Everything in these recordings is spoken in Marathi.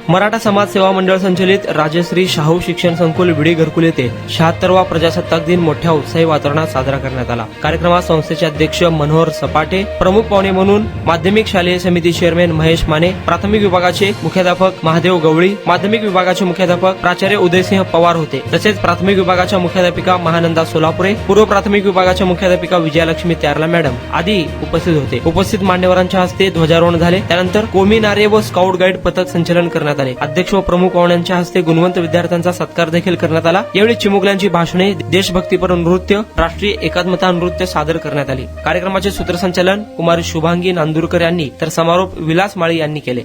मराठा समाज सेवा मंडळ संचलित राजश्री शाहू शिक्षण संकुल विडी घरकुल येथे 76वा प्रजासत्ताक दिन मोठ्या उत्साही वातावरणात साजरा करण्यात आला। कार्यक्रमात संस्थेचे अध्यक्ष मनोहर सपाटे, प्रमुख पाहुणे म्हणून माध्यमिक शालेय समिती चेअरमॅन महेश माने, प्राथमिक विभागाचे मुख्याध्यापक महादेव गवळी, माध्यमिक विभागाचे मुख्याध्यापक प्राचार्य उदयसिंह पवार होते। तसेच प्राथमिक विभागाच्या मुख्याध्यापिका महानंदा सोलापुरे, पूर्व प्राथमिक विभागाच्या मुख्याध्यापिका विजयालक्ष्मी त्यारला मॅडम आदी उपस्थित होते। उपस्थित मान्यवरांच्या हस्ते ध्वजारोहण झाले। त्यानंतर कोमी नारे व स्काउट गाईड पथक संचलन करण्यात आले। अध्यक्ष व प्रमुख पाहुण्यांच्या हस्ते गुणवंत विद्यार्थ्यांचा सत्कार देखील करण्यात आला। यावेळी चिमुकल्यांची भाषणे, देशभक्तीपर नृत्य, राष्ट्रीय एकात्मता नृत्य सादर करण्यात आली। कार्यक्रमाचे सूत्रसंचालन कुमारी शुभांगी नांदुरकर यांनी तर समारोप विलास माळी यांनी केले।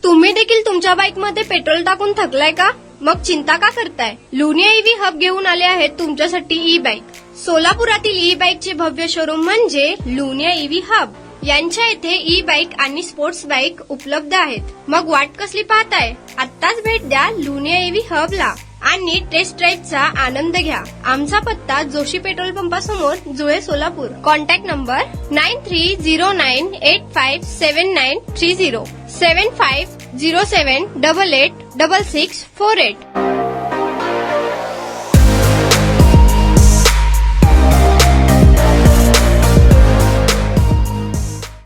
तुम्ही देखील तुमच्या बाईकमध्ये पेट्रोल टाकून थकलाय का? मग चिंता का करताय? लुनिया ईव्ही हब घेऊन आले आहेत तुमच्यासाठी ई बाईक। सोलापुरातील ई बाईकचे भव्य शोरूम म्हणजे लुनिया ईव्ही हब। यांच्या इथे ई बाईक आणि स्पोर्ट्स बाईक उपलब्ध आहेत। मग वाट कसली पाहताय? आत्ताच भेट द्या लुनिया ईव्ही हबला आणि टेस्ट ड्राईव्हचा आनंद घ्या। आमचा पत्ता जोशी पेट्रोल पंपासमोर, जुळे, सोलापूर। Contact number 9309857930 7507886648।